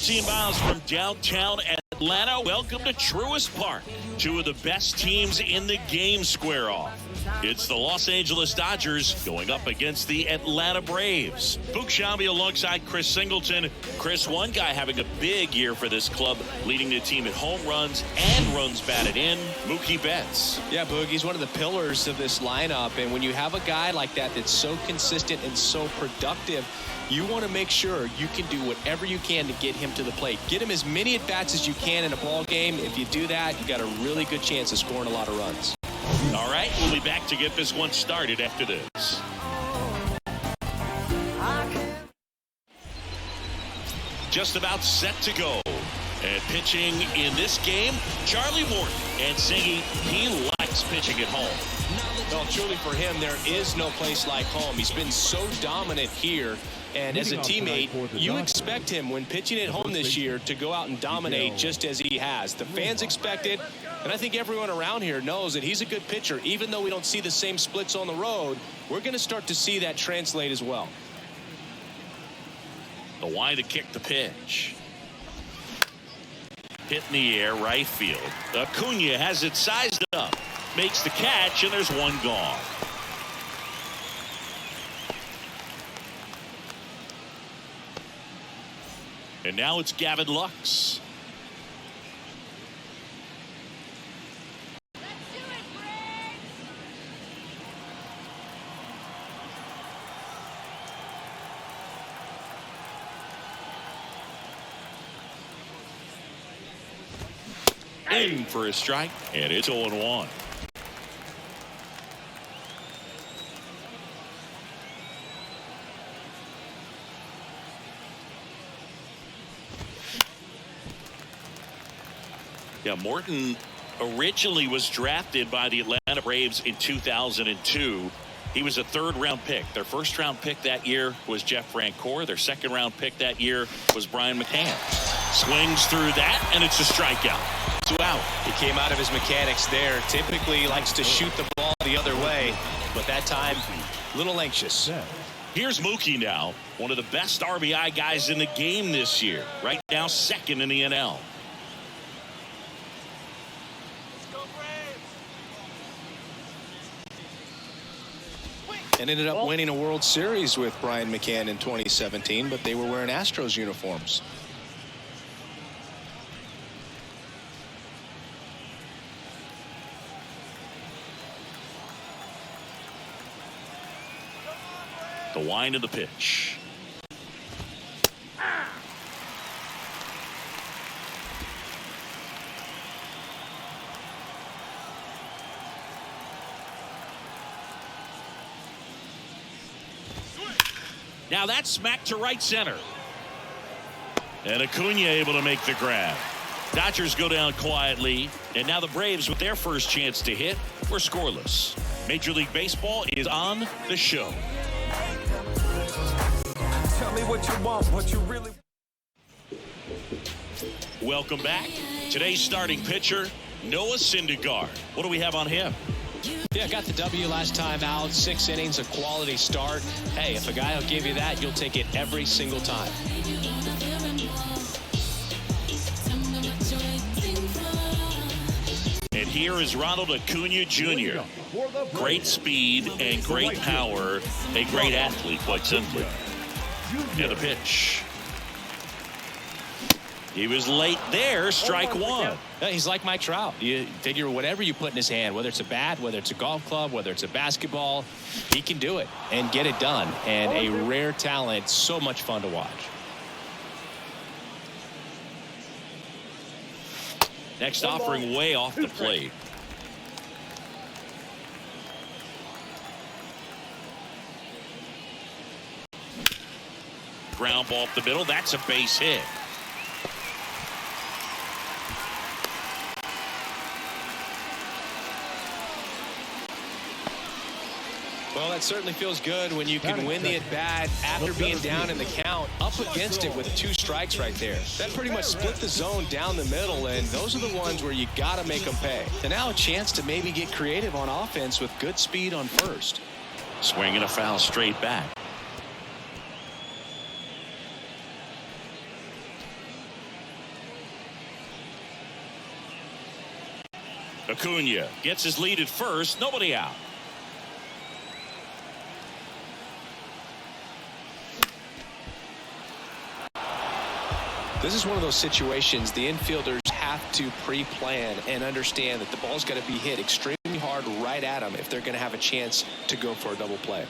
14 miles from downtown Atlanta. Welcome to Truist Park. Two of the best teams in the game square off. It's the Los Angeles Dodgers going up against the Atlanta Braves. Boog Sciambi alongside Chris Singleton. Chris, one guy having a big year for this club, leading the team in home runs and runs batted in, Mookie Betts. Yeah, Boog, he's one of the pillars of this lineup, and when you have a guy like that that's so consistent and so productive, you want to make sure you can do whatever you can to get him to the plate. Get him as many at-bats as you can in a ball game. If you do that, you got a really good chance of scoring a lot of runs. All right, we'll be back to get this one started after this. Just about set to go. And pitching in this game, Charlie Morton. And Singy, he likes pitching at home. Well, truly for him, there is no place like home. He's been so dominant here. And as a teammate, you expect him when pitching at home this year to go out and dominate just as he has. The fans expect it, and I think everyone around here knows that he's a good pitcher. Even though we don't see the same splits on the road, we're going to start to see that translate as well. The line to kick the pitch. Hit in the air, right field. Acuna has it sized up. Makes the catch, and there's one gone. And now it's Gavin Lux. In for a strike, and it's 0-1. Yeah, Morton originally was drafted by the Atlanta Braves in 2002. He was a third-round pick. Their first-round pick that year was Jeff Francoeur. Their second-round pick that year was Brian McCann. Swings through that, and it's a strikeout. 2 out. He came out of his mechanics there. Typically likes to shoot the ball the other way, but that time, a little anxious. Here's Mookie now, one of the best RBI guys in the game this year. Right now, second in the NL. And ended up winning a World Series with Brian McCann in 2017, but they were wearing Astros uniforms. The wind of the pitch. Now that's smacked to right center. And Acuna able to make the grab. Dodgers go down quietly. And now the Braves, with their first chance to hit, were scoreless. Major League Baseball is on the show. Tell me what you want, what you really. Welcome back. Today's starting pitcher, Noah Syndergaard. What do we have on him? Yeah, got the W last time out. 6 innings, a quality start. Hey, if a guy will give you that, you'll take it every single time. And here is Ronald Acuna Jr. Great speed and great power. A great athlete, quite simply. And the pitch. He was late there. Strike one. He's like Mike Trout. You figure whatever you put in his hand, whether it's a bat, whether it's a golf club, whether it's a basketball, he can do it and get it done. And a rare talent, so much fun to watch. Next offering way off the plate. Ground ball up the middle. That's a base hit. Well, that certainly feels good when you can win the at-bat after being down in the count, up against it with 2 strikes right there. That pretty much split the zone down the middle, and those are the ones where you got to make them pay. And now a chance to maybe get creative on offense with good speed on first. Swing and a foul straight back. Acuna gets his lead at first. Nobody out. This is one of those situations the infielders have to pre-plan and understand that the ball's got to be hit extremely hard right at them if they're going to have a chance to go for a double play.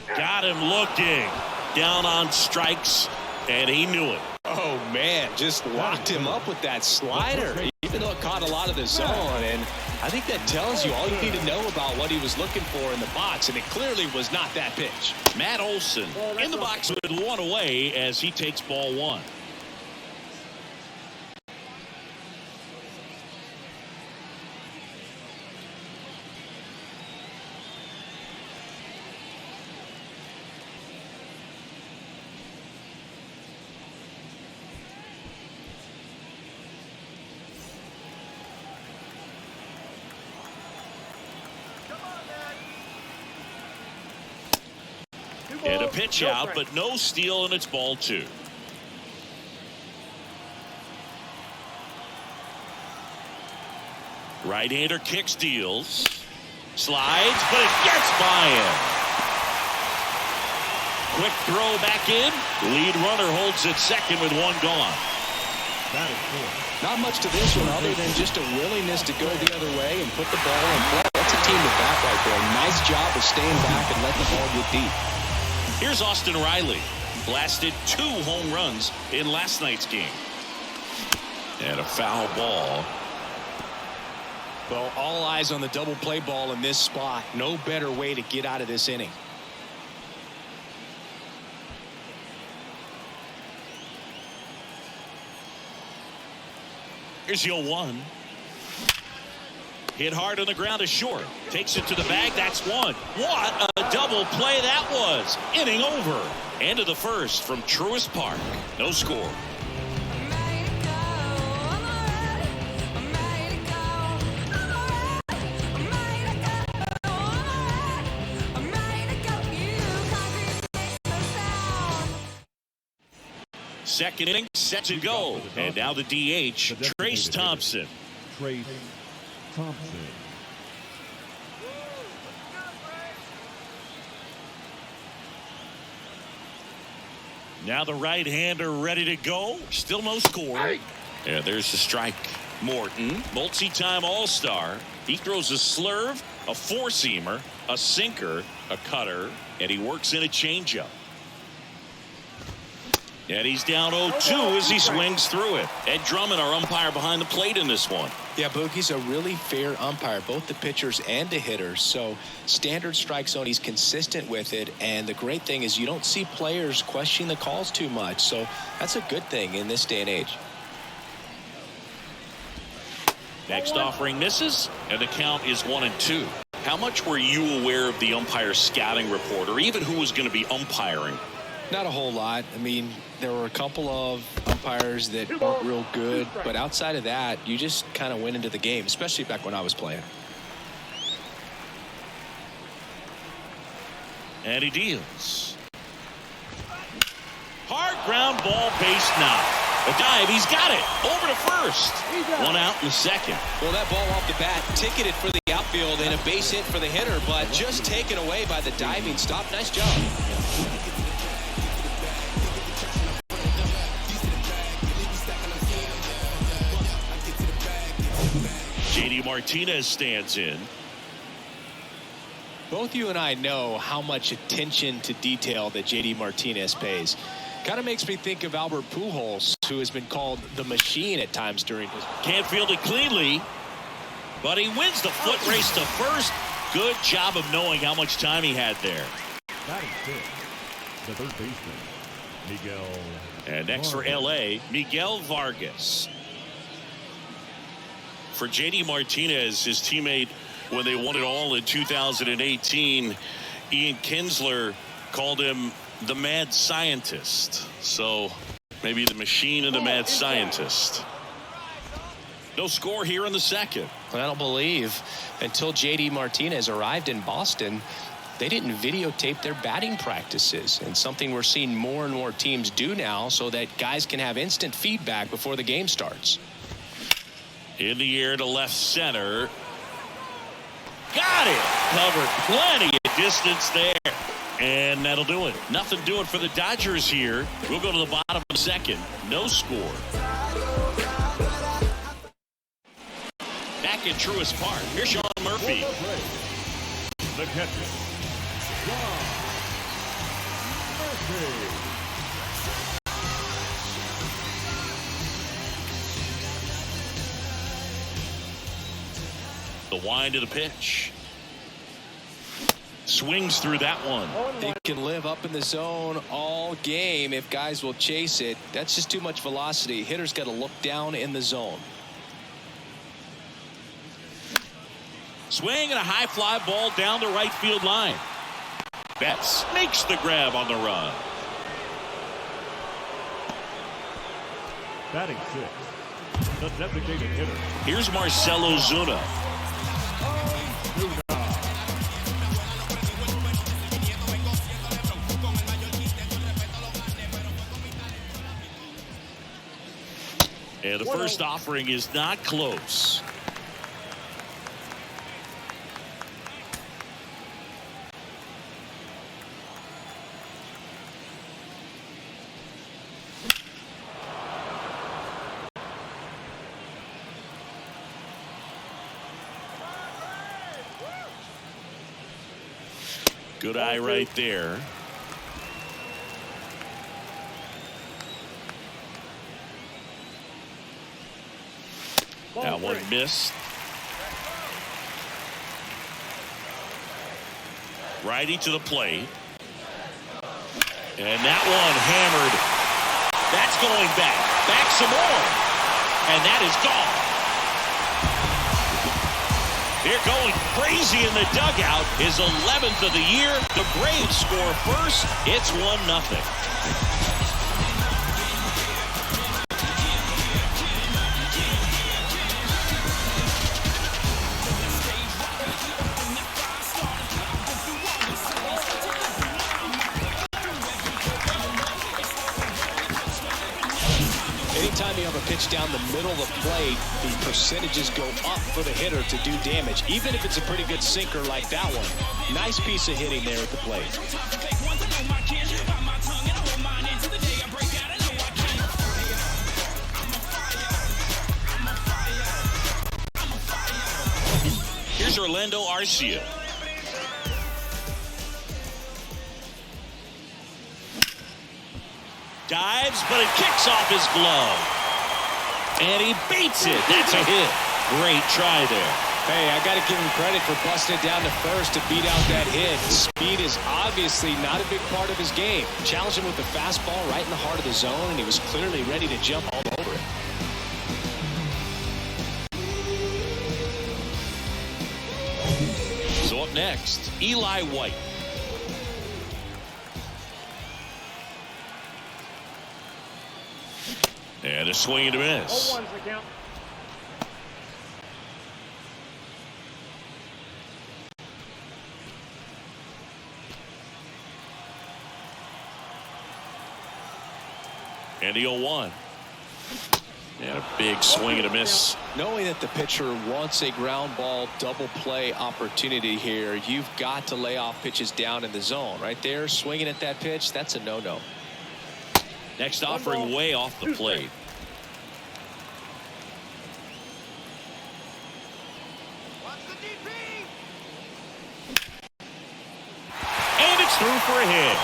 Got him looking. Down on strikes, and he knew it. Oh, man, just locked him up with that slider, even though it caught a lot of the zone. And I think that tells you all you need to know about what he was looking for in the box, and it clearly was not that pitch. Matt Olson in the box with one away as he takes ball one. And a pitch out, but no steal, and it's ball two. Right-hander kicks, deals, slides, but it gets by him. Quick throw back in. Lead runner holds at second with one gone. That is four. Not much to this one other than just a willingness to go the other way and put the ball in play. That's a team to back right there. Nice job of staying back and letting the ball get deep. Here's Austin Riley. Blasted 2 home runs in last night's game. And a foul ball. Well, all eyes on the double play ball in this spot. No better way to get out of this inning. Here's 0-1. Hit hard on the ground is short. Takes it to the bag. That's one. What a double play that was. Inning over. End of the first from Truist Park. No score. Second inning set to go. And now the DH, Trace Thompson. Trace Thompson. Now the right-hander ready to go. Still no score. Yeah, there's the strike. Morton, multi-time All-Star. He throws a slurve, a four-seamer, a sinker, a cutter, and he works in a changeup. And he's down 0-2 as he swings through it. Ed Drummond, our umpire behind the plate in this one. Yeah, Boogie's a really fair umpire, both the pitchers and the hitters. So standard strike zone, he's consistent with it. And the great thing is you don't see players questioning the calls too much. So that's a good thing in this day and age. Next offering misses, and the count is 1-2. How much were you aware of the umpire's scouting report, or even who was going to be umpiring? Not a whole lot. I mean, there were a couple of umpires that weren't real good, but outside of that, you just kind of went into the game, especially back when I was playing. And he deals. Hard ground ball, base knock. A dive, he's got it. Over to first. One out in the second. Well, that ball off the bat, ticketed for the outfield and a base hit for the hitter, but just taken away by the diving stop. Nice job. JD Martinez stands in. Both you and I know how much attention to detail that JD Martinez pays. Kind of makes me think of Albert Pujols, who has been called the machine at times during his. Can't field it cleanly, but he wins the foot race to first. Good job of knowing how much time he had there. That is good. The third baseman, Miguel. And next for LA, Miguel Vargas. For JD Martinez, his teammate when they won it all in 2018, Ian Kinsler called him the mad scientist. So maybe the machine and the mad scientist. No score here in the second. I don't believe until JD Martinez arrived in Boston, they didn't videotape their batting practices, and something we're seeing more and more teams do now so that guys can have instant feedback before the game starts. In the air to left center. Got it. Covered plenty of distance there. And that'll do it. Nothing doing for the Dodgers here. We'll go to the bottom of the second. No score. Back in Truist Park. Here's Sean Murphy. The catcher, Sean Murphy. The wind of the pitch. Swings through that one. He can live up in the zone all game if guys will chase it. That's just too much velocity. Hitter's got to look down in the zone. Swing and a high fly ball down the right field line. Betts makes the grab on the run. Batting sixth, the designated hitter. Here's Marcell Ozuna. And the first offering is not close. Good eye right there. That one missed. Righty to the plate. And that one hammered. That's going back. Back some more. And that is gone. They're going crazy in the dugout. His 11th of the year. The Braves score first. It's 1-0. Anytime you have a pitch down the middle of the plate, the percentages go up for the hitter to do damage, even if it's a pretty good sinker like that one. Nice piece of hitting there at the plate. Here's Orlando Arcia. Dives, but it kicks off his glove. And he beats it. That's a hit. Great try there. Hey, I got to give him credit for busting it down to first to beat out that hit. Speed is obviously not a big part of his game. Challenged him with the fastball right in the heart of the zone, and he was clearly ready to jump all over it. So up next, Eli White. And a swing and a miss. 0-1's the count. And the 0-1. And a big swing and a miss. Knowing that the pitcher wants a ground ball double play opportunity here, you've got to lay off pitches down in the zone. Right there, swinging at that pitch, that's a no-no. Next offering way off the plate. And it's through for a hit.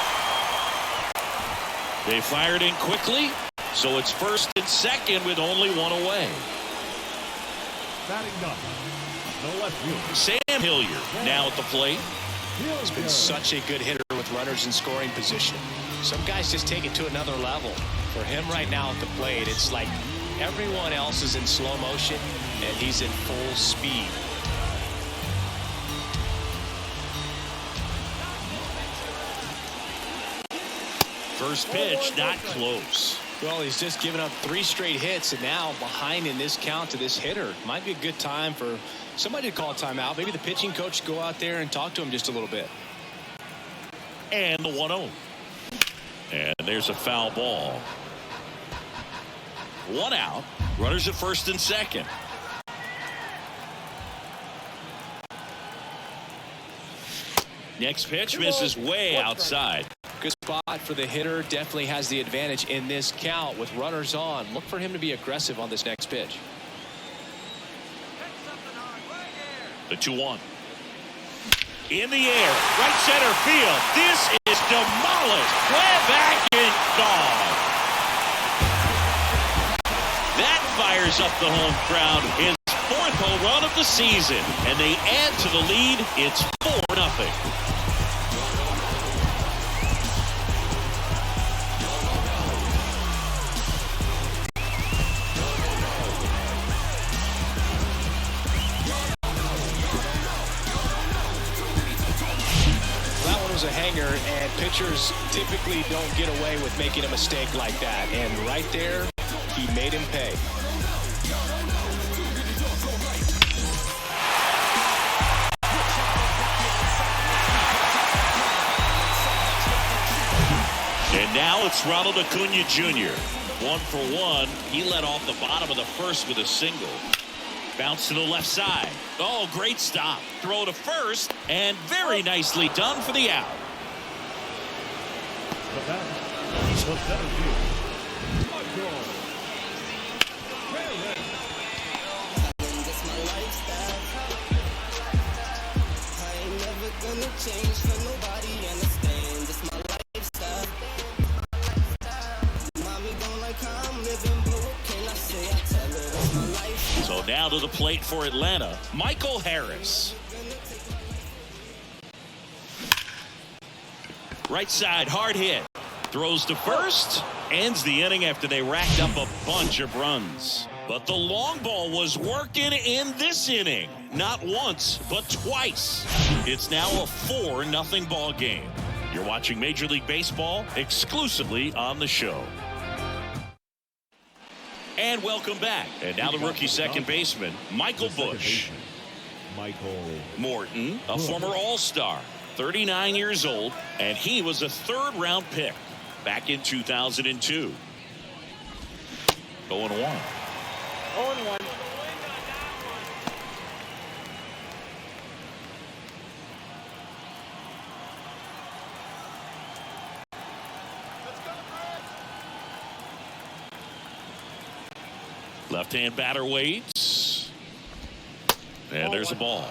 They fired in quickly, so it's first and second with only one away. Batting nothing. No left fielder. Sam Hilliard now at the plate. He's been such a good hitter with runners in scoring position. Some guys just take it to another level. For him right now at the plate, it's like everyone else is in slow motion and he's in full speed. First pitch, not close. Well, he's just given up 3 straight hits, and now behind in this count to this hitter. Might be a good time for somebody to call a timeout. Maybe the pitching coach go out there and talk to him just a little bit. And the 1-0. And there's a foul ball. 1 out. Runners at first and second. Next pitch misses way outside. Good spot for the hitter. Definitely has the advantage in this count with runners on. Look for him to be aggressive on this next pitch. The 2-1. In the air, right center field. This is demolished. Way back and gone. That fires up the home crowd. His 4th home run of the season. And they add to the lead. It's 4-0. A hanger, and pitchers typically don't get away with making a mistake like that, and right there he made him pay. And now it's Ronald Acuna Jr. 1 for 1. He led off the bottom of the first with a single. Bounce to the left side. Oh, great stop. Throw to first, and very nicely done for the out. The center field. So now to the plate for Atlanta, Michael Harris. Right side, hard hit. Throws to first. Ends the inning after they racked up a bunch of runs. But the long ball was working in this inning. Not once, but twice. It's now a 4-0 ball game. You're watching Major League Baseball exclusively on the show. And welcome back. And now the rookie second baseman, Michael Busch. Michael Morton, a former All-Star, 39 years old, and he was a 3rd-round pick back in 2002. 0-1. 0-1. Left-hand batter waits. And there's a ball.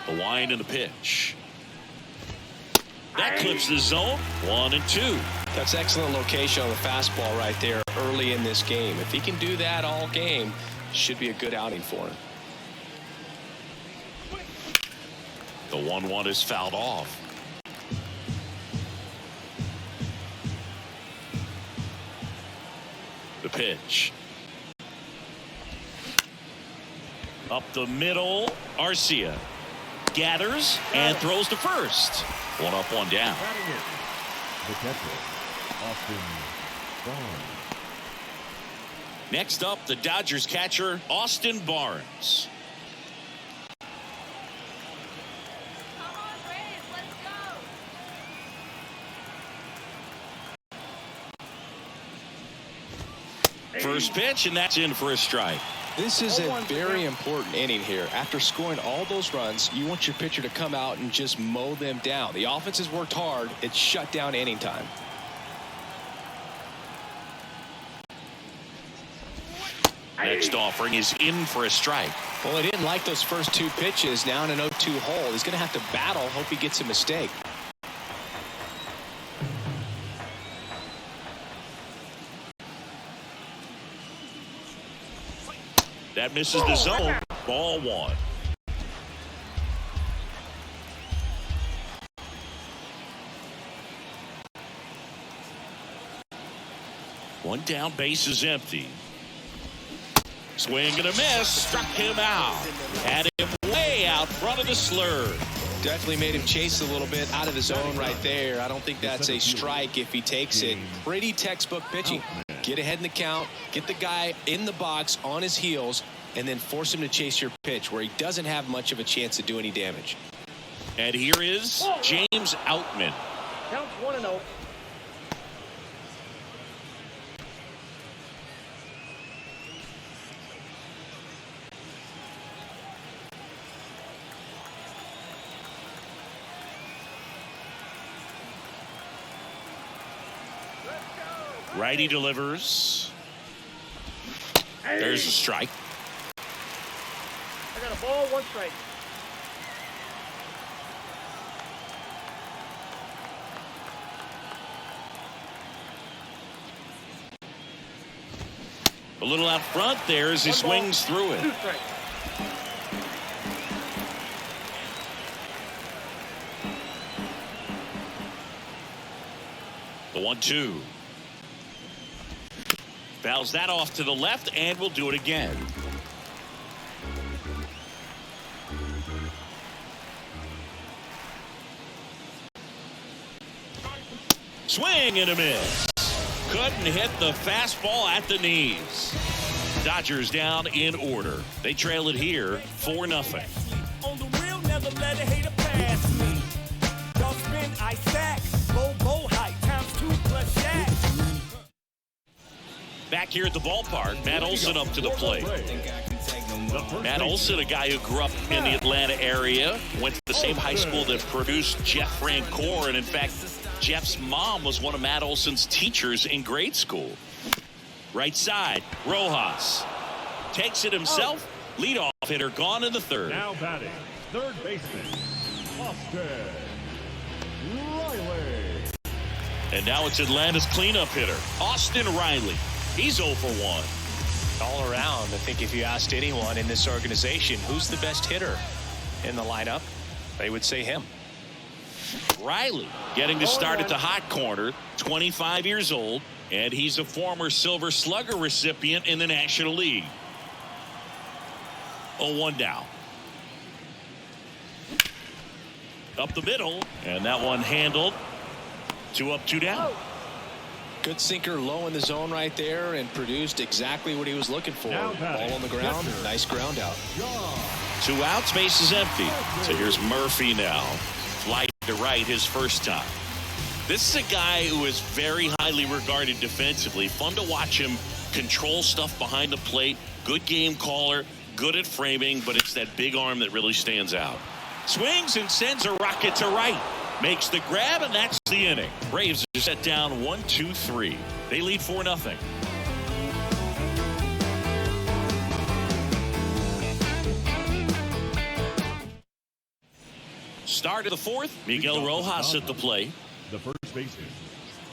The wind and the pitch. That clips the zone. 1-2. That's excellent location on the fastball right there early in this game. If he can do that all game, should be a good outing for him. The 1-1 is fouled off. The pitch. Up the middle. Arcia gathers and throws to first. 1 up, 1 down. The catcher, Austin Barnes. Next up, the Dodgers catcher, Austin Barnes. First pitch, and that's in for a strike. This is a very important inning here. After scoring all those runs, you want your pitcher to come out and just mow them down. The offense has worked hard. It's shut down inning time. Next offering is in for a strike. Well, he didn't like those first 2 pitches. Now in an 0-2 hole. He's going to have to battle. Hope he gets a mistake. That misses the zone. Ball 1. One down, base is empty. Swing and a miss. Struck him out. Had him way out front of the slur. Definitely made him chase a little bit out of the zone right there. I don't think that's a strike if he takes it. Pretty textbook pitching. Get ahead in the count, get the guy in the box on his heels, and then force him to chase your pitch where he doesn't have much of a chance to do any damage. And here is James Outman. Counts 1-0. Righty delivers. There's a strike. I got a ball, 1 strike. A little out front there as he swings through it. 2 strikes. The 1-2. Fouls that off to the left, and we'll do it again. Swing and a miss. Couldn't hit the fastball at the knees. Dodgers down in order. They trail it here 4-0. On the real, never let a hater pass me. Y'all spin, I sack. Bow height times 2 plus Shaq. Back here at the ballpark, Matt Olson up to the plate. Matt Olson, a guy who grew up in the Atlanta area, went to the same high school that produced Jeff Francoeur, and in fact, Jeff's mom was one of Matt Olson's teachers in grade school. Right side, Rojas takes it himself. Leadoff hitter gone in the 3rd. Now batting, third baseman, Austin Riley. And now it's Atlanta's cleanup hitter, Austin Riley. He's 0 for 1. All around, I think if you asked anyone in this organization who's the best hitter in the lineup, they would say him. Riley getting to start at the hot corner, 25 years old, and he's a former Silver Slugger recipient in the National League. 0-1 down. Up the middle, and that one handled. 2 up, 2 down. Good sinker low in the zone right there and produced exactly what he was looking for. Ball on the ground, nice ground out. 2 outs, base is empty. So here's Murphy now. Fly to right his first time. This is a guy who is very highly regarded defensively. Fun to watch him control stuff behind the plate. Good game caller, good at framing, but it's that big arm that really stands out. Swings and sends a rocket to right. Makes the grab, and that's the inning. Braves are set down 1-2-3. They lead 4-0. Start of the 4th. Miguel Rojas at the plate. The first baseman.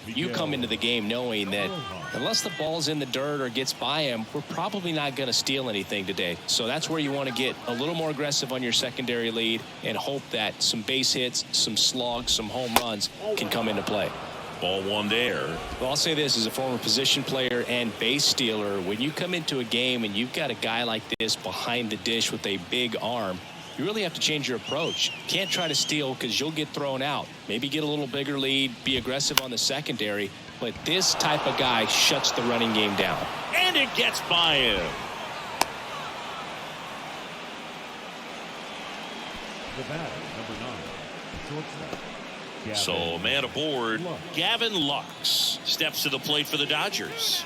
You come into the game knowing that unless the ball's in the dirt or gets by him, we're probably not going to steal anything today. So that's where you want to get a little more aggressive on your secondary lead and hope that some base hits, some slugs, some home runs can come into play. Ball 1 there. Well, I'll say this as a former position player and base stealer. When you come into a game and you've got a guy like this behind the dish with a big arm, you really have to change your approach. Can't try to steal because you'll get thrown out. Maybe get a little bigger lead, be aggressive on the secondary. But this type of guy shuts the running game down. And it gets by him. The batter, number 9, shortstop. So a man aboard, Gavin Lux steps to the plate for the Dodgers.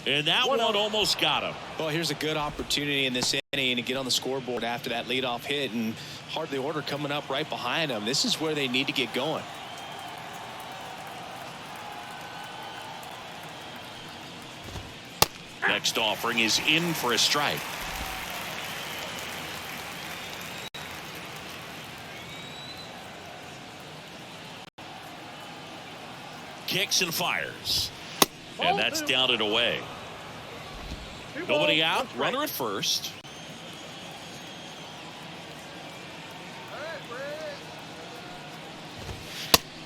And that one almost got him. Well, here's a good opportunity in this inning to get on the scoreboard after that leadoff hit, and hardly order coming up right behind them. This is where they need to get going. Next offering is in for a strike. Kicks and fires. And that's down and away. Nobody out. Runner at first.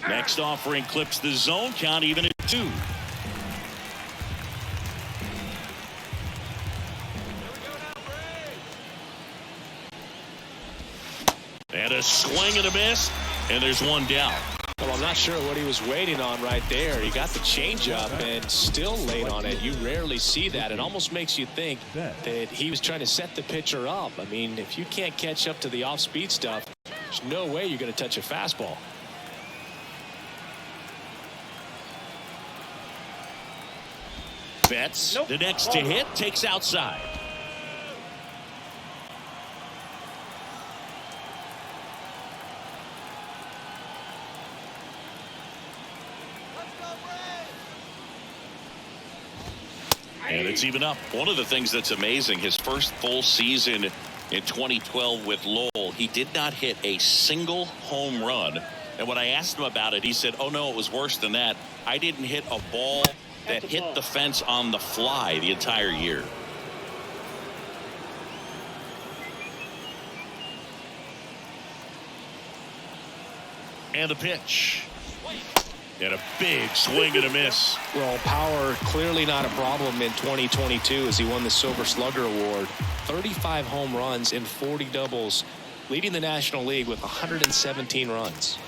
Next offering clips the zone. Count even at 2. And a swing and a miss, and there's one down. Well, I'm not sure what he was waiting on right there. He got the changeup and still laid on it. You rarely see that. It almost makes you think that he was trying to set the pitcher up. I mean, if you can't catch up to the off-speed stuff, there's no way you're going to touch a fastball. Betts, the next to hit, takes outside. And it's even up. One of the things that's amazing, his first full season in 2012 with Lowell, he did not hit a single home run. And when I asked him about it, he said, oh, no, it was worse than that. I didn't hit a ball that hit the fence on the fly the entire year. And the pitch. And a big swing and a miss. Well, power clearly not a problem in 2022 as he won the Silver Slugger Award. 35 home runs and 40 doubles, leading the National League with 117 runs.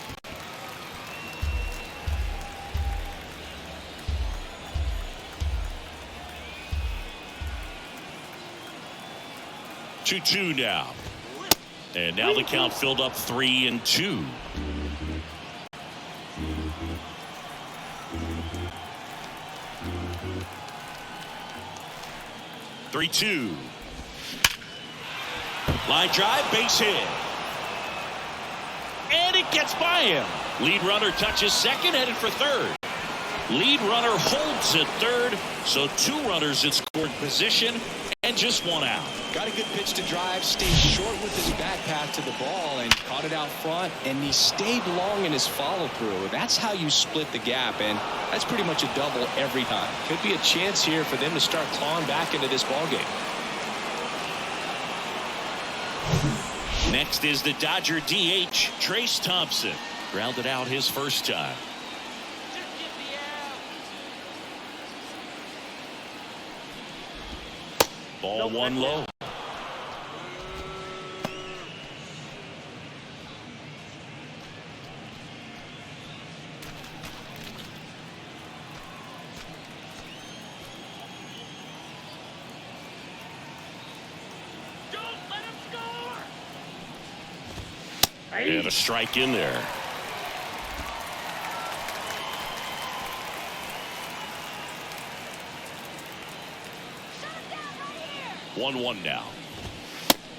Two now. And now the count filled up 3-2. Three-two. Line drive, base hit. And it gets by him. Lead runner touches second, headed for third. Lead runner holds at third, so 2 runners in scoring position and just 1 out. Got a good pitch to drive, stayed short with his back path to the ball and caught it out front, and he stayed long in his follow-through. That's how you split the gap, and that's pretty much a double every time. Could be a chance here for them to start clawing back into this ballgame. Next is the Dodger DH, Trace Thompson. Grounded out his first time. Ball 1 low. And a strike in there. Right 1-1 now.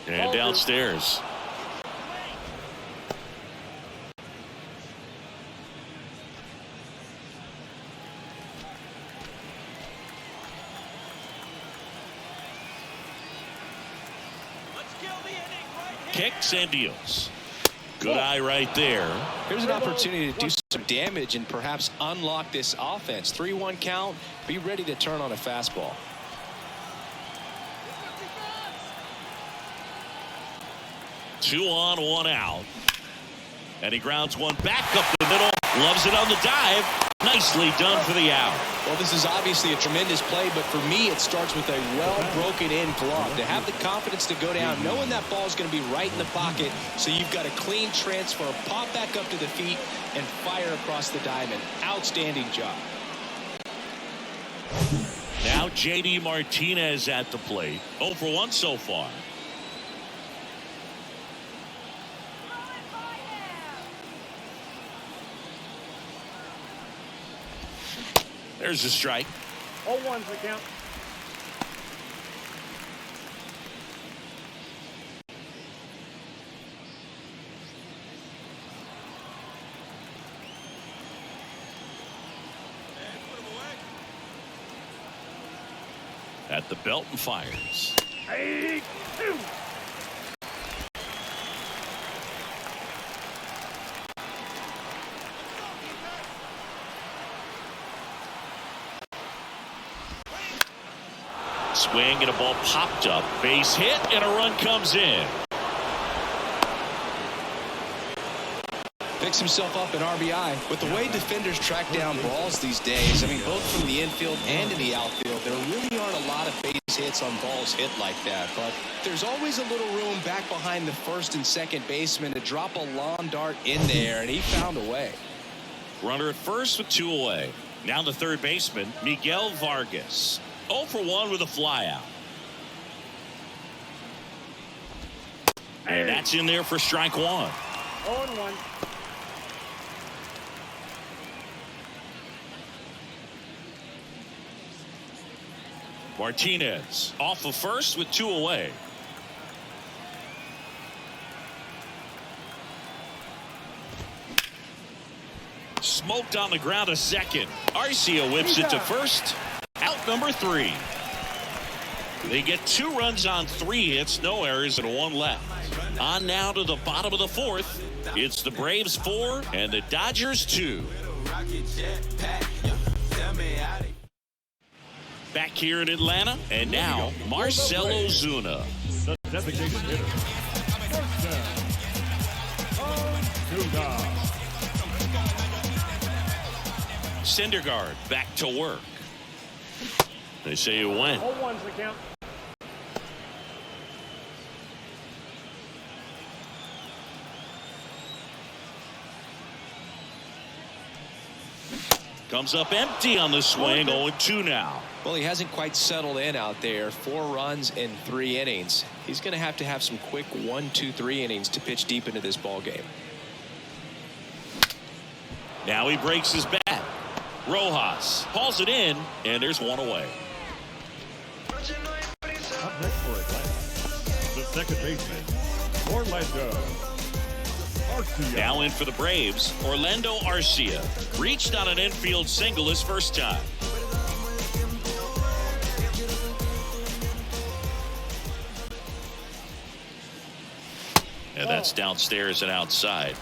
And downstairs. Kicks and deals. Good eye right there. Here's an opportunity to do some damage and perhaps unlock this offense. 3-1 count. Be ready to turn on a fastball. Two on, 1 out. And he grounds one back up the middle. Loves it on the dive. Nicely done for the out. Well, this is obviously a tremendous play, but for me, it starts with a well-broken-in glove. To have the confidence to go down, knowing that ball is going to be right in the pocket, so you've got a clean transfer, pop back up to the feet, and fire across the diamond. Outstanding job. Now J.D. Martinez at the plate. 0 for 1 so far. There's a strike. 0-1's the count. At the belt and fires. 8-2. Swing and a ball popped up. Base hit and a run comes in. Picks himself up an RBI. With the way defenders track down balls these days, I mean, both from the infield and in the outfield, there really aren't a lot of base hits on balls hit like that. But there's always a little room back behind the first and second baseman to drop a long dart in there, and he found a way. Runner at first with 2 away. Now the third baseman, Miguel Vargas. 0 for 1 with a flyout. And that's in there for strike 1. 0-1. Martinez off of first with 2 away. Smoked on the ground a second. Arcia whips it to first. Out number 3. They get 2 runs on 3 hits, no errors, and 1 left. On now to the bottom of the 4th. It's the Braves 4 and the Dodgers 2. Back here in Atlanta, and now Marcell Ozuna. The designated hitter. First down. Ozuna. Syndergaard back to work. They say you win. 0-1's the count. Comes up empty on the swing. 0-2 now. Well, he hasn't quite settled in out there. 4 runs in 3 innings. He's going to have some quick 1, 2, 3 innings to pitch deep into this ball game. Now he breaks his bat. Rojas hauls it in, and there's 1 away. Up next for Atlanta, the second baseman, Orlando Arcia. Now in for the Braves, Orlando Arcia. Reached on an infield single his first time. And that's downstairs and outside.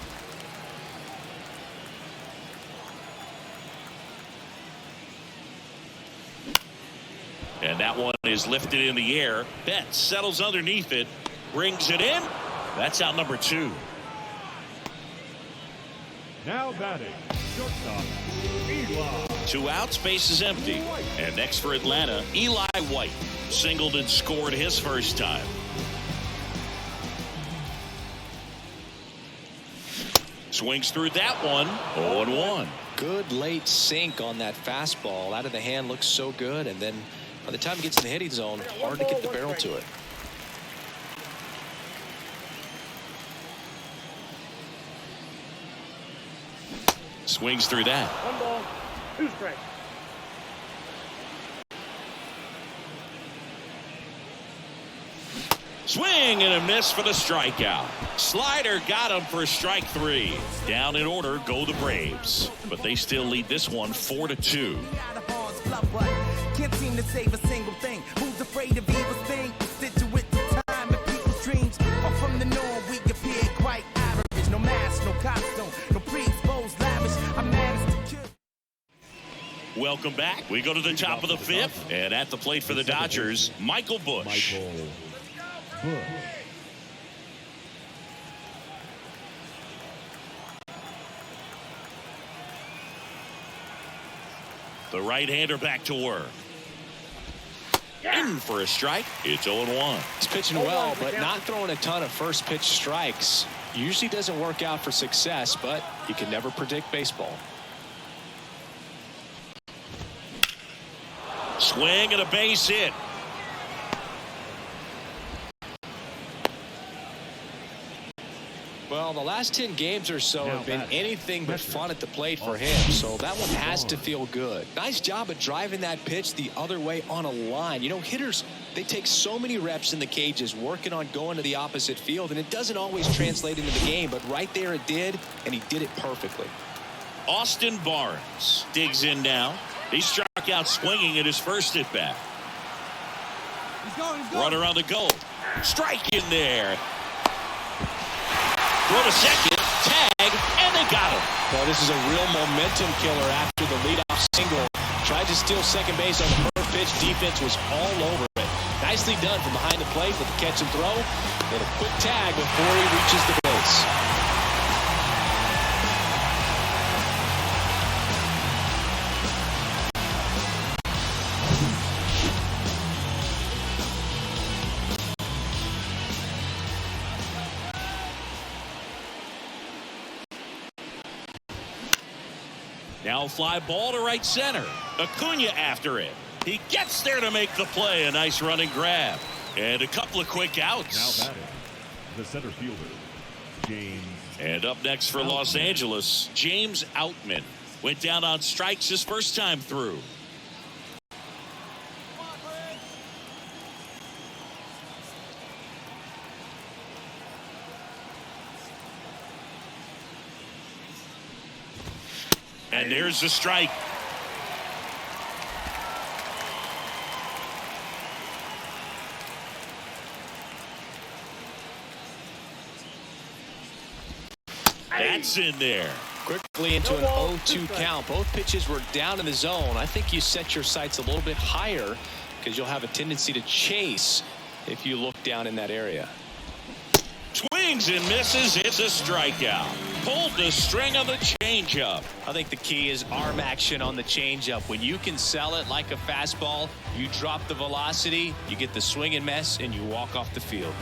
And that one is lifted in the air. Betts settles underneath it, brings it in. That's out number 2. Now batting, shortstop, Eli. 2 outs, base is empty. And next for Atlanta, Eli White. Singled and scored his first time. Swings through that one. 0-1. Good late sink on that fastball. Out of the hand, looks so good, and then by the time it gets in the hitting zone, hard to get the barrel to it. Swings through that. 1 ball, 2 strikes. Swing and a miss for the strikeout. Slider got him for strike 3. Down in order go the Braves, but they still lead this one 4-2. Can't seem to save a single thing. Who's afraid of evil thing? Situate to time and people's dreams are from the norm. We appear quite average. No mask, no costume, no pre-exposed lavish. I'm managed to kill. Welcome back. We go to the top of the 5th, and at the plate for the Dodgers, Michael Busch. The right-hander back to work. In for a strike. It's 0-1. He's pitching well, but not throwing a ton of first pitch strikes. Usually doesn't work out for success, but you can never predict baseball. Swing and a base hit. Well, the last 10 games or so have been anything but fun at the plate for him, so that one has to feel good. Nice job of driving that pitch the other way on a line. You know, hitters, they take so many reps in the cages working on going to the opposite field, and it doesn't always translate into the game, but right there it did, and he did it perfectly. Austin Barnes digs in now. He struck out swinging at his first at bat. Runner on the go. Strike in there. Throw to second, tag, and they got him. Well, this is a real momentum killer after the leadoff single. Tried to steal second base on the first pitch. Defense was all over it. Nicely done from behind the plate with the catch and throw. And a quick tag before he reaches the base. Now a fly ball to right center. Acuna after it. He gets there to make the play. A nice running grab. And a couple of quick outs. Now batting, the center fielder, James. And up next for Los Angeles, James Outman. Went down on strikes his first time through. And there's the strike. That's in there. Quickly into an 0-2 count. Both pitches were down in the zone. I think you set your sights a little bit higher because you'll have a tendency to chase if you look down in that area. Swings and misses. It's a strikeout. Pulled the string on the changeup. I think the key is arm action on the changeup. When you can sell it like a fastball, you drop the velocity, you get the swing and miss, and you walk off the field.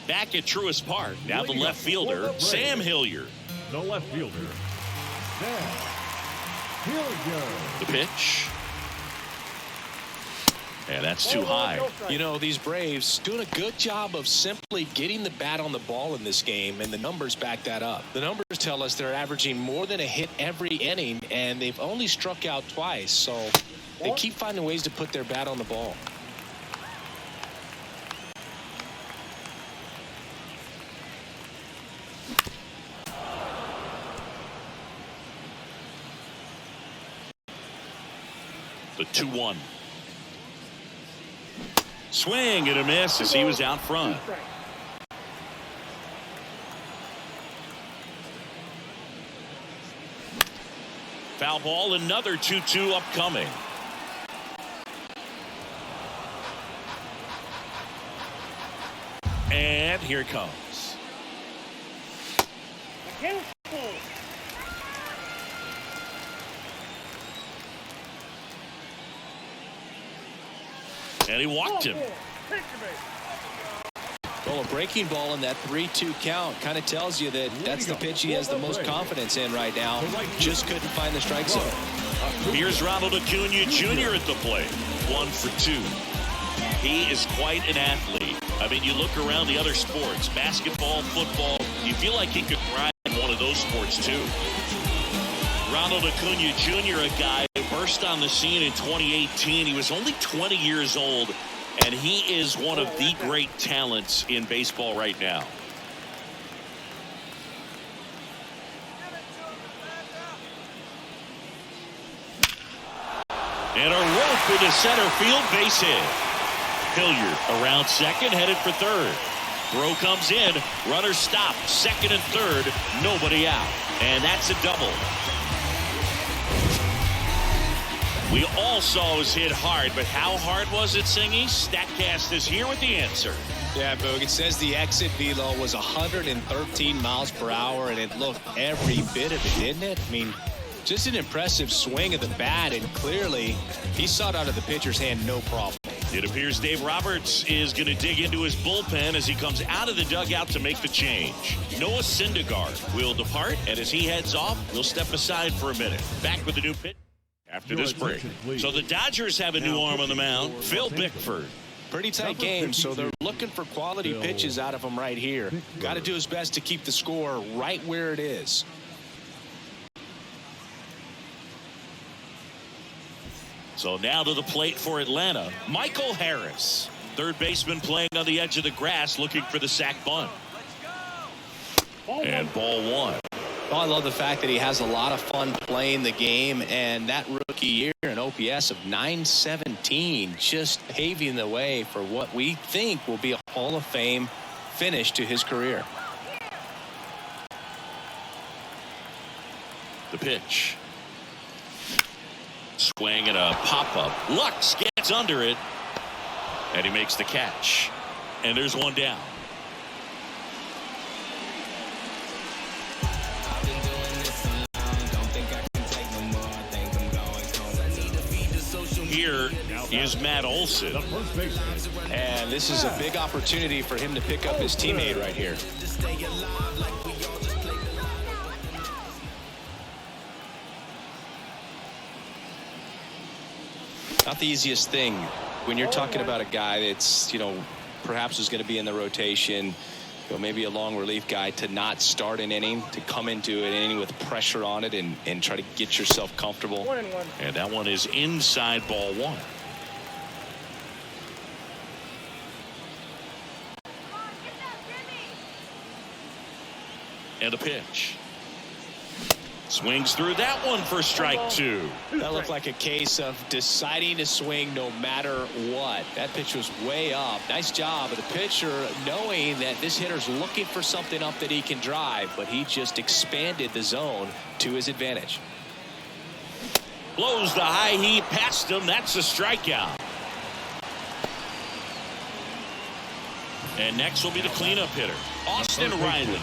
Back at Truist Park, now the left fielder, Sam Hilliard. The left fielder, Sam Hilliard. The pitch. And that's too high. You know, these Braves doing a good job of simply getting the bat on the ball in this game, and the numbers back that up. The numbers tell us they're averaging more than a hit every inning, and they've only struck out twice, so they keep finding ways to put their bat on the ball. The 2-1. Swing and a miss as he was out front. Foul ball, another 2-2 upcoming. And here it comes. And he walked him. Well, a breaking ball in that 3-2 count kind of tells you that that's the pitch he has the most confidence in right now. Just couldn't find the strike zone. Here's Ronald Acuna Jr. at the plate. 1 for 2. He is quite an athlete. I mean, you look around the other sports, basketball, football, you feel like he could thrive in one of those sports too. Ronald Acuna Jr., a guy who burst on the scene in 2018. He was only 20 years old, and he is one of the great talents in baseball right now. And a rope into center field, base hit. Hilliard around second, headed for third. Throw comes in, runner stopped, second and third, nobody out. And that's a double. We all saw it was hit hard, but how hard was it, Singy? StatCast is here with the answer. Yeah, Boog, it says the exit velo was 113 miles per hour, and it looked every bit of it, didn't it? I mean, just an impressive swing of the bat, and clearly he saw it out of the pitcher's hand no problem. It appears Dave Roberts is going to dig into his bullpen as he comes out of the dugout to make the change. Noah Syndergaard will depart, and as he heads off, we'll step aside for a minute. Back with the new pitch after this break. So the Dodgers have a new arm on the mound, Phil Bickford. Pretty tight game, so they're looking for quality pitches out of him right here. Got to do his best to keep the score right where it is. So now to the plate for Atlanta, Michael Harris. Third baseman playing on the edge of the grass, looking for the sac bunt. And ball one. Well, I love the fact that he has a lot of fun playing the game, and that rookie year, an OPS of 917, just paving the way for what we think will be a Hall of Fame finish to his career. The pitch. Swing and a pop-up. Lux gets under it, and he makes the catch. And there's one down. Here is Matt Olson. The first baseman. And this is a big opportunity for him to pick up his teammate right here. Not the easiest thing when you're talking about a guy that's, perhaps is going to be in the rotation, maybe a long relief guy, to not start an inning, to come into an inning with pressure on it and try to get yourself comfortable. 1-1. And that one is inside ball one. And a pitch. Swings through that one for strike two. That looked like a case of deciding to swing no matter what. That pitch was way up. Nice job of the pitcher knowing that this hitter's looking for something up that he can drive, but he just expanded the zone to his advantage. Blows the high heat past him. That's a strikeout. And next will be the cleanup hitter, Austin Riley.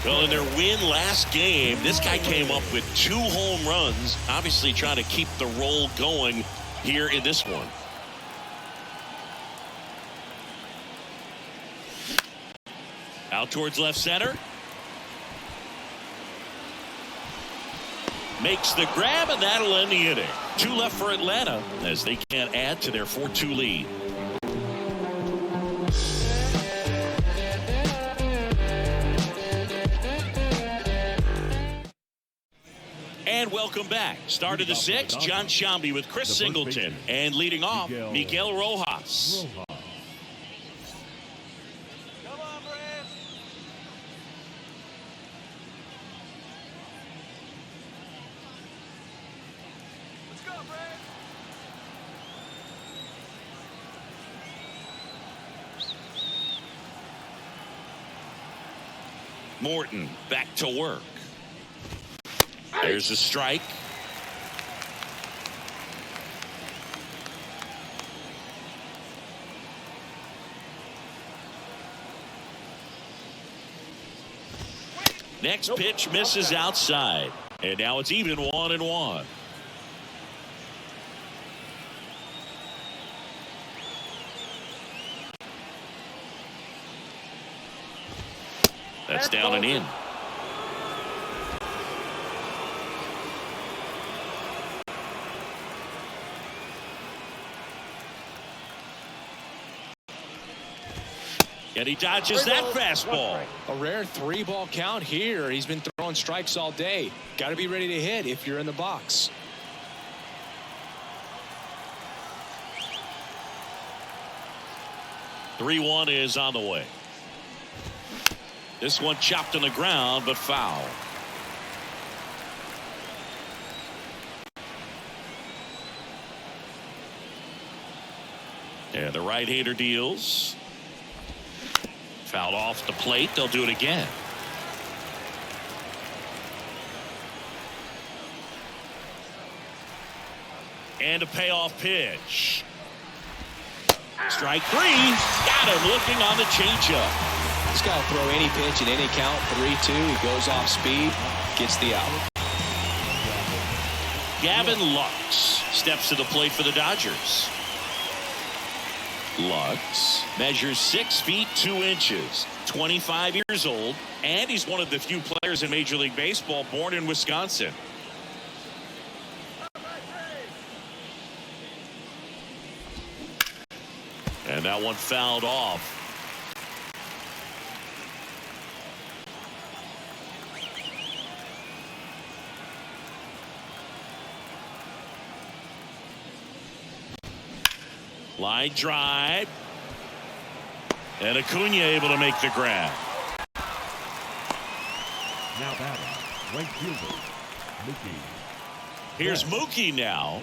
Well, in their win last game, this guy came up with 2 home runs, obviously trying to keep the roll going here in this one. Out towards left center. Makes the grab, and that'll end the inning. 2 left for Atlanta as they can't add to their 4-2 lead. And welcome back. Start of the 6th, John Shambi with Chris Singleton. And leading off, Miguel Rojas. Come on, Brad. Let's go, Brad. Morton back to work. There's a strike. Next pitch misses outside. And now it's even 1-1. That's down and in. And he dodges that fastball. A rare 3-ball count here. He's been throwing strikes all day. Got to be ready to hit if you're in the box. (3-1) is on the way. This one chopped on the ground, but foul. And the right-hander deals. Fouled off the plate. They'll do it again. And a payoff pitch. Strike 3. Got him looking on the changeup. This guy will throw any pitch in any count. 3-2. He goes off speed. Gets the out. Gavin Lux steps to the plate for the Dodgers. Lux measures 6 feet 2 inches, 25 years old, and he's one of the few players in Major League Baseball born in Wisconsin. And that one fouled off. Line drive. And Acuna able to make the grab. Now batting, right fielder, Mookie. Here's Mookie now.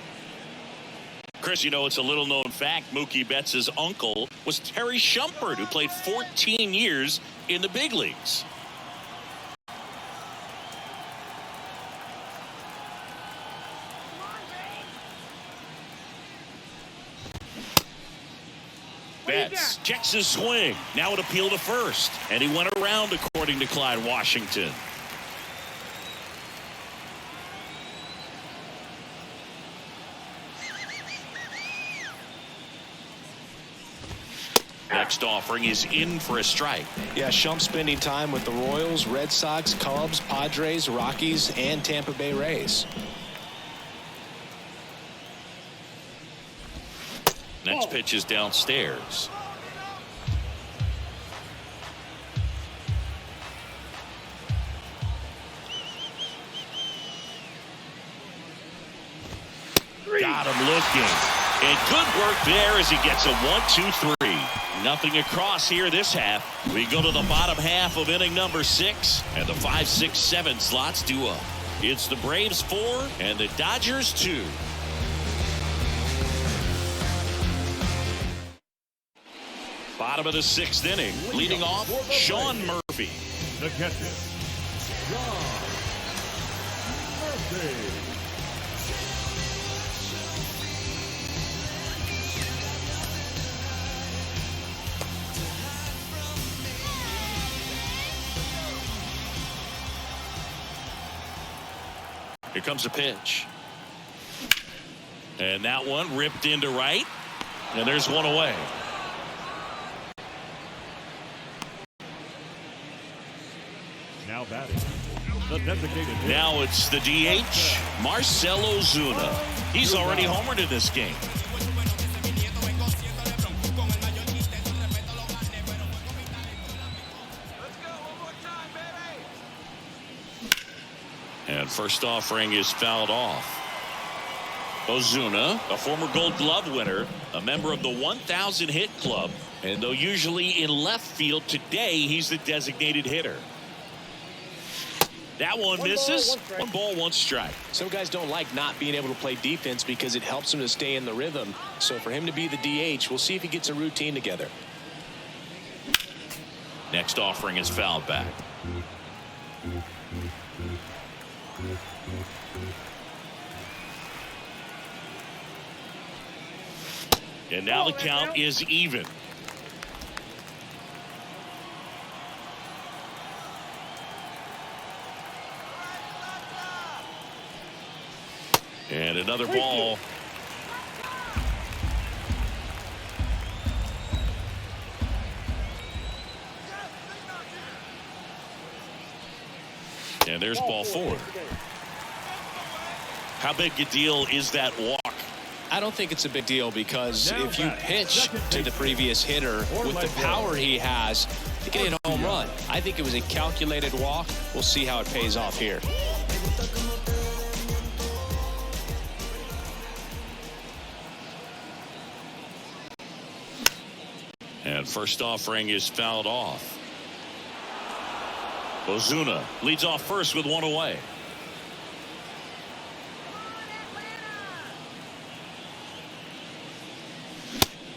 Chris, you know, it's a little known fact. Mookie Betts' uncle was Terry Shumpert, who played 14 years in the big leagues. Betts checks his swing. Now it appealed to first. And he went around, according to Clyde Washington. Next offering is in for a strike. Yeah, Shump spending time with the Royals, Red Sox, Cubs, Padres, Rockies, and Tampa Bay Rays. Next pitch is downstairs. Got him looking. And good work there as he gets a 1-2-3. Nothing across here this half. We go to the bottom half of inning number 6. And the 5, 6, 7 slots do up. It's the Braves 4 and the Dodgers 2. Bottom of the 6th inning. Leading off, Sean Murphy. The catcher, Sean Murphy. Here comes a pitch. And that one ripped into right. And there's one away. Now batting, the designated hitter. Now it's the DH, Marcell Ozuna. He's already homered in this game. Let's go one more time, baby. And first offering is fouled off. Ozuna, a former Gold Glove winner, a member of the 1,000 hit club. And though usually in left field, today he's the designated hitter. That one misses. One ball, one strike. Some guys don't like not being able to play defense because it helps them to stay in the rhythm. So for him to be the DH, we'll see if he gets a routine together. Next offering is fouled back. And now the count is even. And another ball. And there's ball 4. How big a deal is that walk? I don't think it's a big deal because if you pitch to the previous hitter with the power he has, you can hit a home run. I think it was a calculated walk. We'll see how it pays off here. And first offering is fouled off. Ozuna leads off first with one away.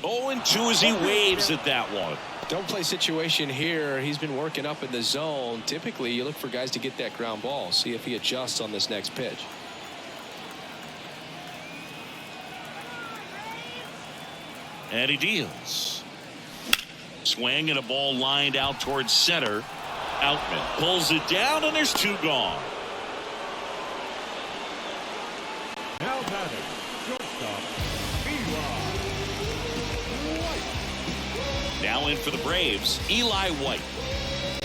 Oh, and 2 as he waves at that one. Don't play situation here. He's been working up in the zone. Typically, you look for guys to get that ground ball. See if he adjusts on this next pitch. And he deals. Swing and a ball lined out towards center. Outman pulls it down, and there's 2 gone. Now batting, shortstop, Now in for the Braves, Eli White.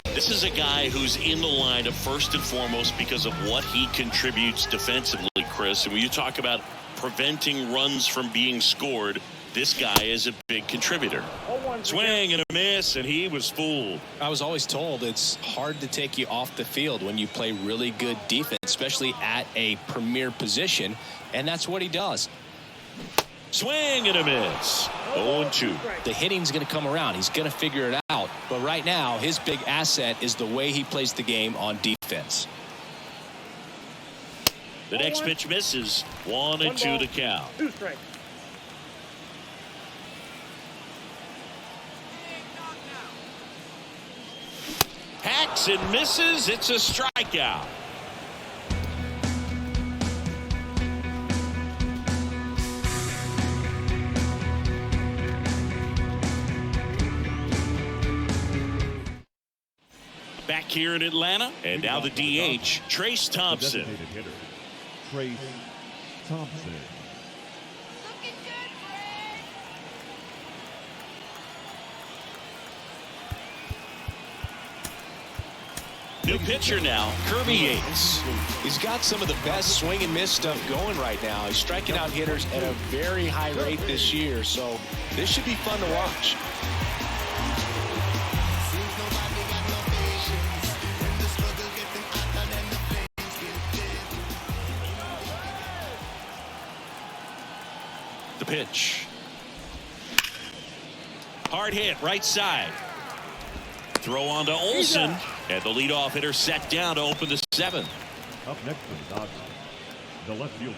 This is a guy who's in the lineup first and foremost because of what he contributes defensively, Chris. And when you talk about preventing runs from being scored, this guy is a big contributor. Swing and a miss, and he was fooled. I was always told it's hard to take you off the field when you play really good defense, especially at a premier position, and that's what he does. Swing and a miss. 0-2. The hitting's going to come around. He's going to figure it out. But right now, his big asset is the way he plays the game on defense. The next pitch misses. 1-2 to count. 2 strikes. Hacks and misses. It's a strikeout. Back here in Atlanta, and now the DH, Trace Thompson. designated hitter, Trace Thompson. Looking good, Fred. New pitcher now, Kirby Yates. He's got some of the best swing and miss stuff going right now. He's striking out hitters at a very high rate this year, so this should be fun to watch. The pitch. Hard hit, right side. Throw on to Olsen, and the leadoff hitter set down to open the 7th. Up next for the Dodgers, the left fielder,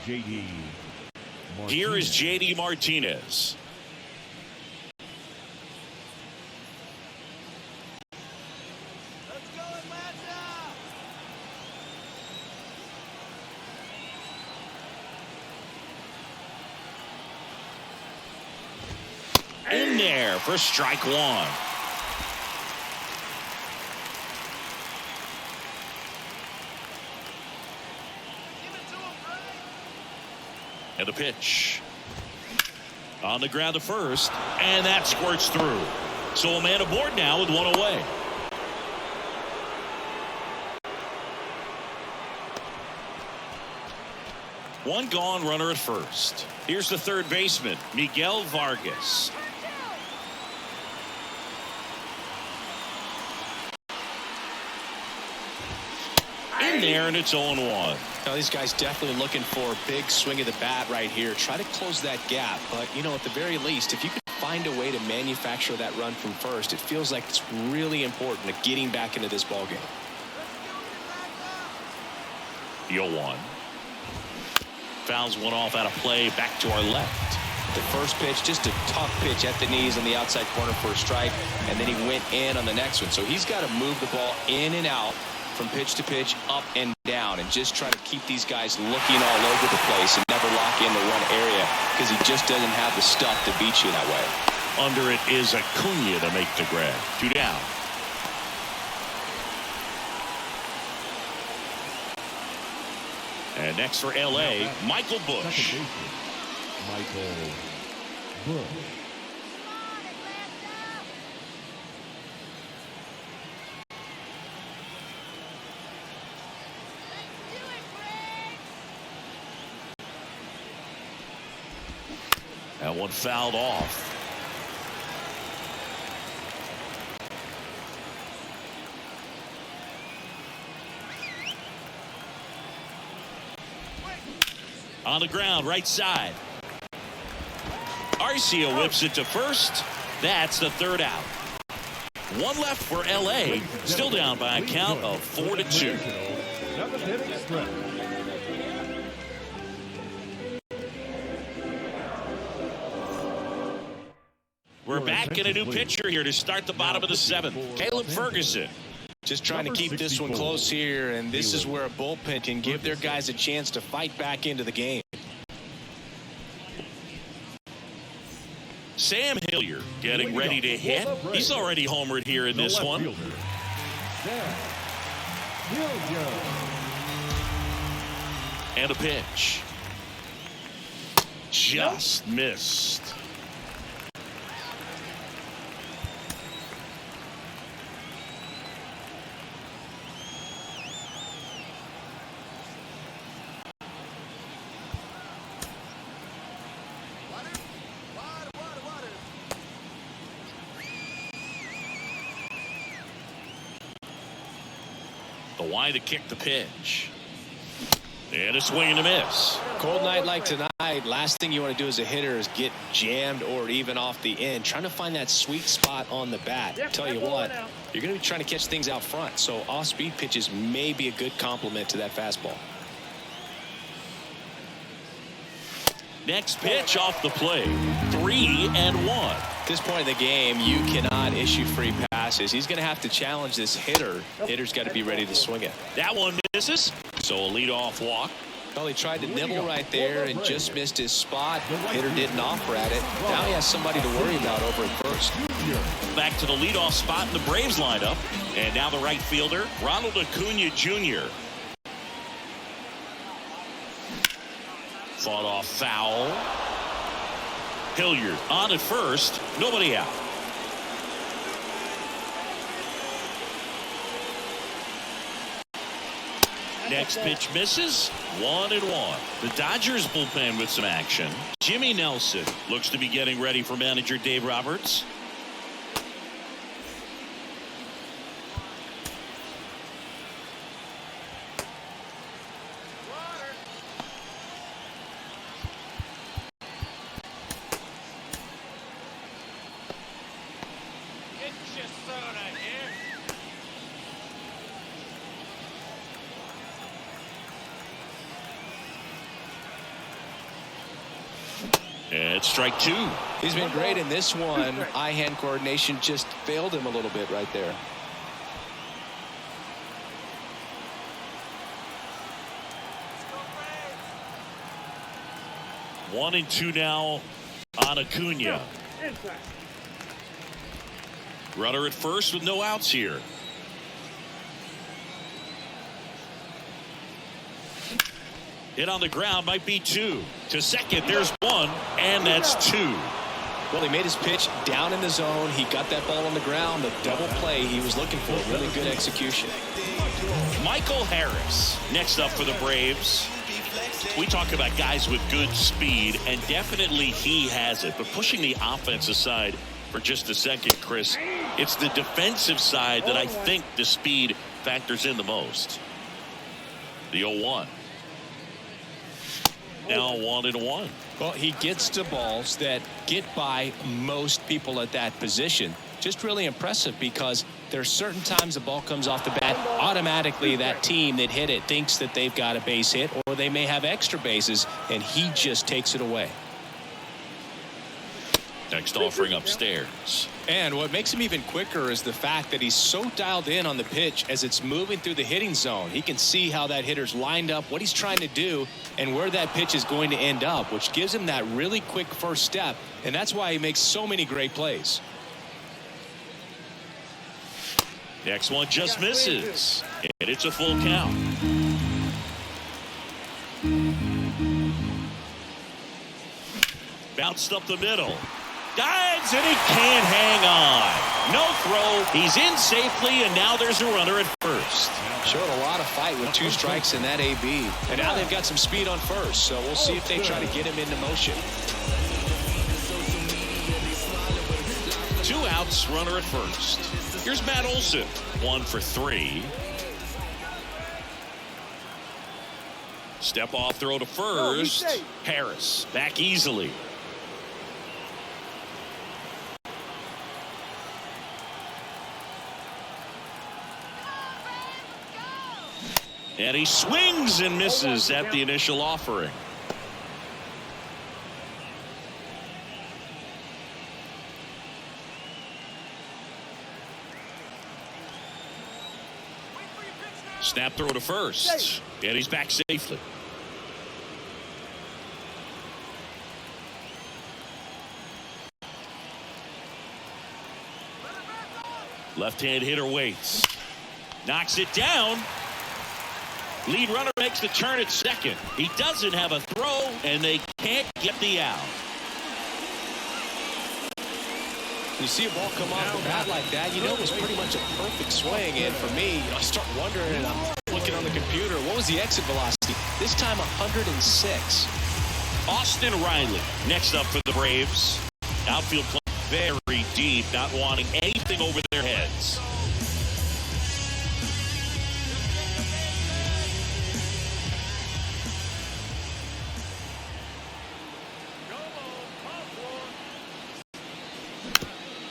J.D. Martinez. Here is J.D. Martinez. Let's go, Atlanta! In there for strike 1. And the pitch. On the ground to first, and that squirts through. So a man aboard now with 1 away. One gone, runner at first. Here's the third baseman, Miguel Vargas. In there, and it's 0-1. Now, these guys definitely looking for a big swing of the bat right here. Try to close that gap. But, you know, at the very least, if you could find a way to manufacture that run from first, it feels like it's really important to getting back into this ballgame. 0-1. Fouls one off out of play, back to our left. The first pitch, just a tough pitch at the knees on the outside corner for a strike, and then he went in on the next one. So he's got to move the ball in and out from pitch to pitch, up and down, and just try to keep these guys looking all over the place and never lock into one area because he just doesn't have the stuff to beat you that way. Under it is Acuna to make the grab. 2 down. And next for L.A., Michael Busch. Second baseman, Michael Busch. That one fouled off. On the ground, right side. Arcia whips it to first. That's the third out. One left for L.A. Still down by a count of 4-2. Seventh-inning stretch. We're back in a new pitcher here to start the bottom of the 7th. Caleb Ferguson. Just trying to keep this one close here, and this is where a bullpen can give their guys a chance to fight back into the game. Sam Hilliard getting ready to hit. He's already homered here in this one. And a pitch. Just missed. The wide to kick the pitch. And a swing and a miss. Cold night like tonight, last thing you want to do as a hitter is get jammed or even off the end. Trying to find that sweet spot on the bat. Tell you what, you're going to be trying to catch things out front. So off-speed pitches may be a good complement to that fastball. Next pitch off the plate. 3-1. At this point in the game, you cannot issue free passes. He's going to have to challenge this hitter. Hitter's got to be ready to swing it. That one misses. So a leadoff walk. Well, he tried to nibble right there and just missed his spot. Hitter didn't offer at it. Now he has somebody to worry about over at first. Back to the leadoff spot in the Braves lineup. And now the right fielder, Ronald Acuna Jr. Fought off foul. Hilliard on at first. Nobody out. Next pitch misses. 1-1. The Dodgers bullpen with some action. Jimmy Nelson looks to be getting ready for manager Dave Roberts. It's strike two. He's been great in this one. Eye-hand coordination just failed him a little bit right there. One and two now on Acuna. Runner at first with no outs here. Hit on the ground, might be two. To second, there's one, and that's two. Well, he made his pitch down in the zone. He got that ball on the ground. The double play he was looking for. Really good execution. Michael Harris next up for the Braves. We talk about guys with good speed, and definitely he has it. But pushing the offense aside for just a second, Chris, it's the defensive side that I think the speed factors in the most. The 0-1. Now 1-1. Well, he gets to balls that get by most people at that position. Just really impressive because there's certain times the ball comes off the bat. Automatically, that team that hit it thinks that they've got a base hit, or they may have extra bases, and he just takes it away. Next offering upstairs. And what makes him even quicker is the fact that he's so dialed in on the pitch as it's moving through the hitting zone. He can see how that hitter's lined up, what he's trying to do, and where that pitch is going to end up, which gives him that really quick first step. And that's why he makes so many great plays. Next one just misses. And it's a full count. Bounced up the middle. Dives, and he can't hang on. No throw. He's in safely, and now there's a runner at first. Showed a lot of fight with 2 strikes in that AB. And now they've got some speed on first, so we'll see if they try to get him into motion. 2 outs, runner at first. Here's Matt Olson. 1 for 3. Step off throw to first. Harris back easily. And he swings and misses at the initial offering. Snap throw to first. And he's back safely. Left-hand hitter waits. Knocks it down. Lead runner makes the turn at second. He doesn't have a throw, and they can't get the out. You see a ball come off the bat like that, you know it was pretty much a perfect swing. And for me, I start wondering, and I'm looking on the computer, what was the exit velocity? This time 106. Austin Riley next up for the Braves. Outfield play very deep, not wanting anything over their heads.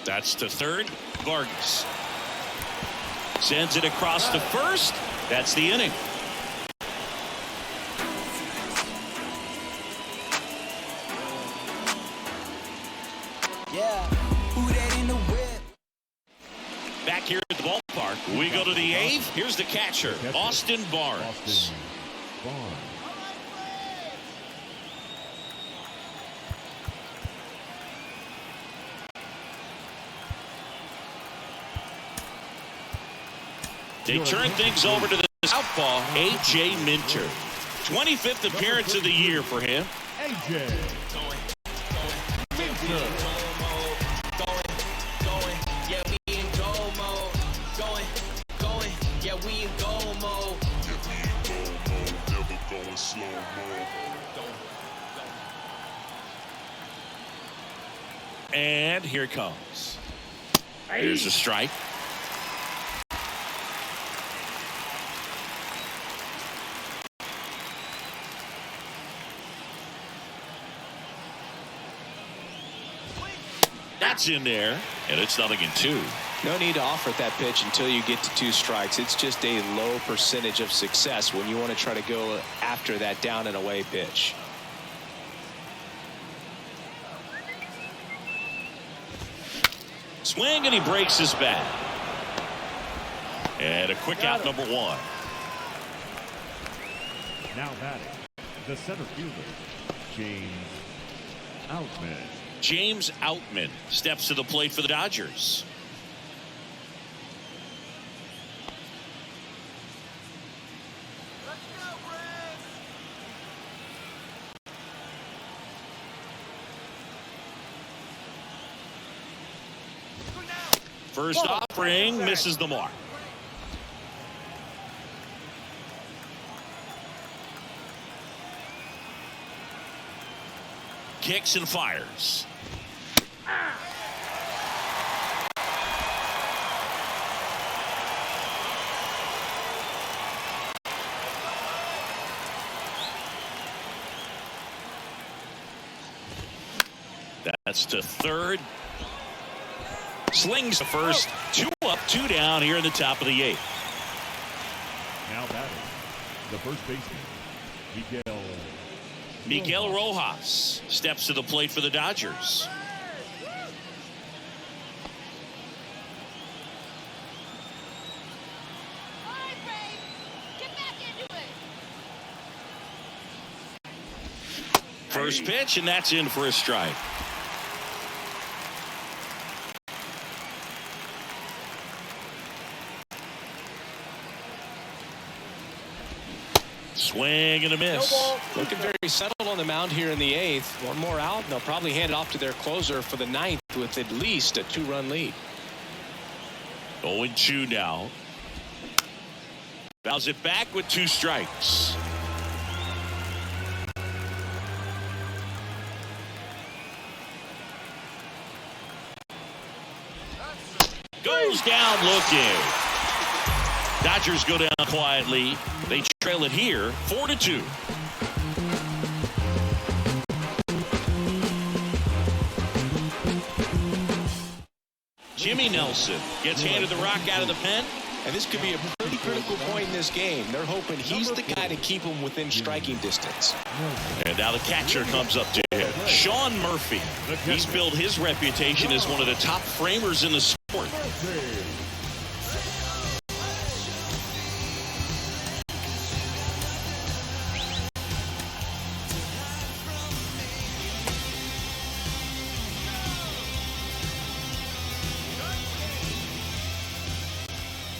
That's to third. Vargas sends it across to first. That's the inning. Yeah, who that in the whip? Back here at the ballpark, we go to the 8th. Here's the catcher, Austin Barnes. They turn things over to the southpaw, A.J. Minter. 25th appearance of the year for him. A.J. Minter. And here it comes. Here's a strike. That's in there, and it's 0-2. No need to offer that pitch until you get to 2 strikes. It's just a low percentage of success when you want to try to go after that down and away pitch. Swing, and he breaks his bat. And a quick out, number 1. Now batting, the center fielder, James Outman. James Outman steps to the plate for the Dodgers. First offering misses the mark. Kicks and fires. That's to third. Slings to first. 2 up, 2 down here in the top of the 8th. Now batting, the first baseman, Miguel Rojas steps to the plate for the Dodgers. First pitch, and that's in for a strike. Swing and a miss. Looking very settled on the mound here in the 8th. 1 more out, and they'll probably hand it off to their closer for the 9th with at least a 2-run lead. 0-2 now. Fouls it back with 2 strikes. Goes down looking. Dodgers go down quietly. They trail it here 4-2. Jimmy Nelson gets handed the rock out of the pen. And this could be a pretty critical point in this game. They're hoping he's the guy to keep them within striking distance. And now the catcher comes up to him. Sean Murphy. He's built his reputation as one of the top framers in the sport.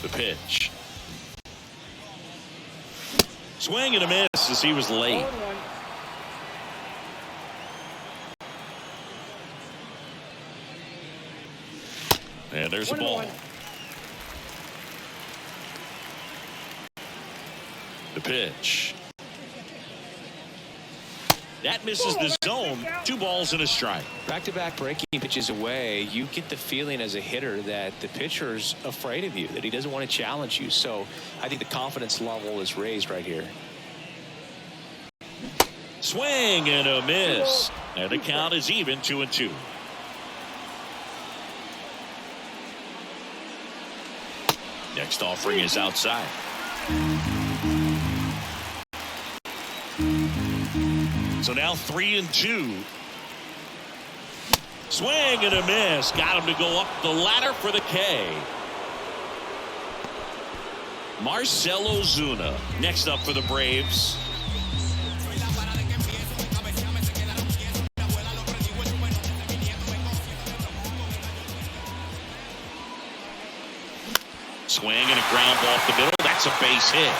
The pitch. Swing and a miss as he was late. And there's a ball. The pitch. That misses the zone. 2 balls and a strike. Back-to-back breaking pitches away, you get the feeling as a hitter that the pitcher's afraid of you, that he doesn't want to challenge you. So I think the confidence level is raised right here. Swing and a miss. And the count is even 2-2. Next offering is outside. So now 3-2. Swing and a miss. Got him to go up the ladder for the K. Marcell Ozuna next up for the Braves. Swing and a ground ball off the middle. That's a base hit.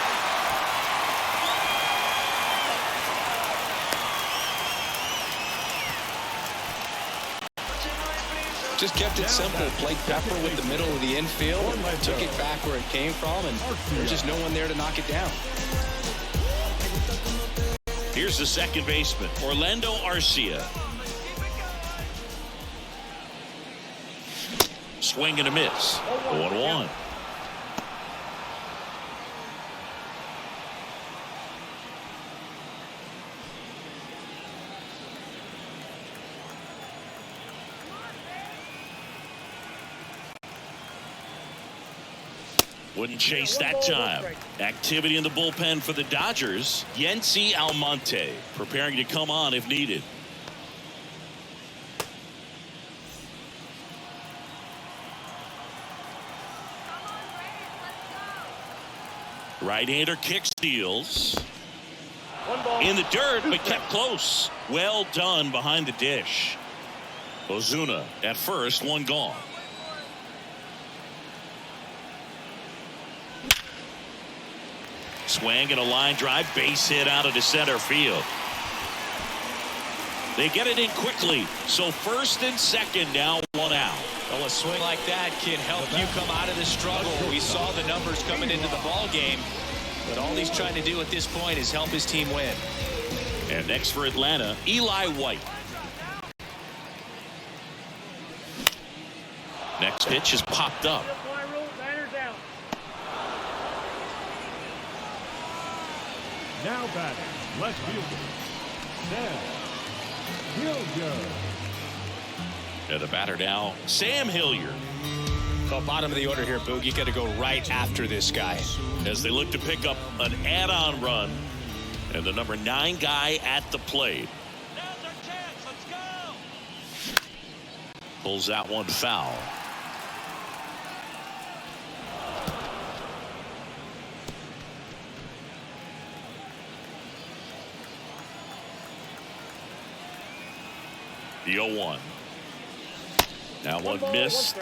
Just kept it simple. Played Pepper with the middle of the infield. Took it back where it came from, and there's just no one there to knock it down. Here's the second baseman, Orlando Arcia. Swing and a miss. 1-1. Wouldn't chase that time. Activity in the bullpen for the Dodgers. Yency Almonte preparing to come on if needed. Right-hander kick steals. In the dirt, but kept close. Well done behind the dish. Ozuna at first, one gone. Swing and a line drive, base hit out of the center field. They get it in quickly, so first and second now, one out. Well, a swing like that can help you come out of the struggle. We saw the numbers coming into the ball game, but all he's trying to do at this point is help his team win. And next for Atlanta, Eli White. Next pitch is popped up. Now batting, left fielder, Sam Hilliard. And the batter now, Sam Hilliard. Well, bottom of the order here, Boog. You got to go right after this guy. As they look to pick up an add-on run. And the number 9 guy at the plate. Now's our chance. Let's go. Pulls that one foul. The 0-1. Now one missed.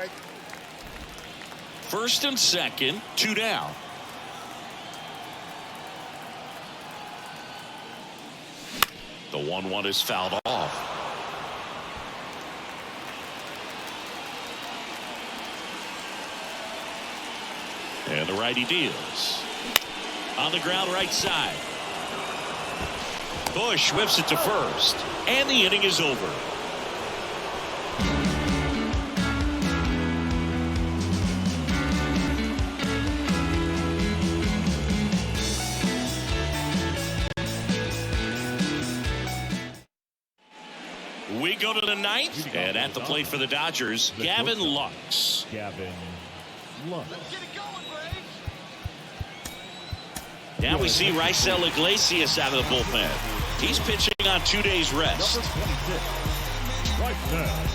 First and second, 2 down. The 1-1 is fouled off. And the righty deals. On the ground right side. Bush whips it to first. And the inning is over. We go to the 9th, and at the plate for the Dodgers, Gavin Lux. Gavin Lux. Let's get it going, Braves. Now we see Raisel Iglesias out of the bullpen. He's pitching on 2 days rest. Number 26, right there.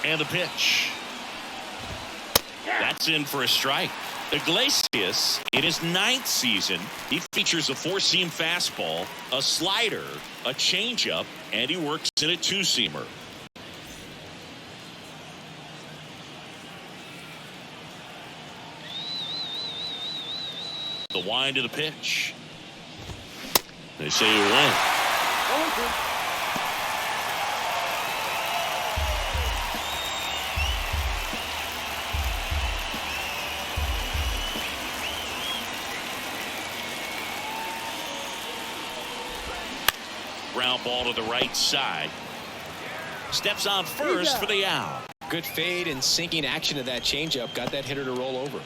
And the pitch. That's in for a strike. Iglesias, in his 9th season, he features a 4-seam fastball, a slider, a changeup, and he works in a 2-seamer. The wind of the pitch. They say you win. Ground ball to the right side. Steps on first for the out. Good fade and sinking action of that changeup got that hitter to roll over.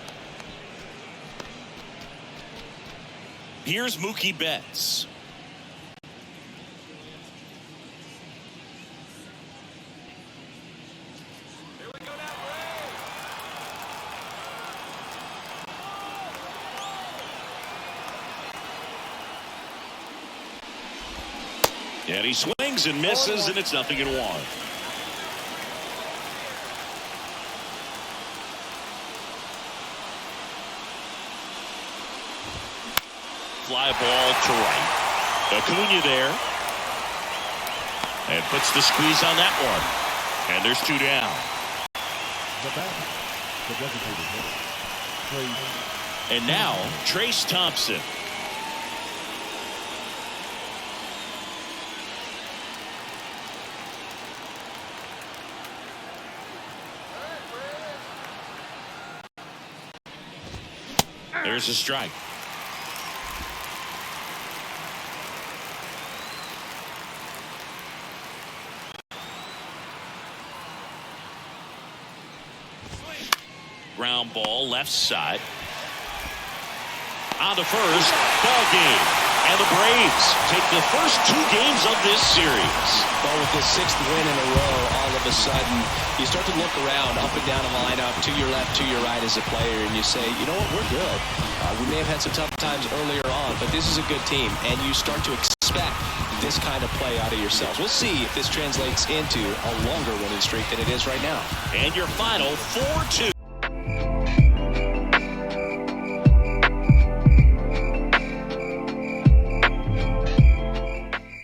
Here's Mookie Betts. Here we go now, Braves. And he swings and misses, and it's 0-1. Fly ball to right. Acuna there. And puts the squeeze on that one. And there's 2 down. The batter, the designated hitter, Truist. And now, Trace Thompson. There's a strike. Ground ball left side. On to first. Ball game. And the Braves take the first 2 games of this series. Well, with this 6th win in a row, all of a sudden, you start to look around, up and down the lineup, to your left, to your right as a player, and you say, you know what, we're good. We may have had some tough times earlier on, but this is a good team, and you start to expect this kind of play out of yourselves. We'll see if this translates into a longer winning streak than it is right now. And your final 4-2.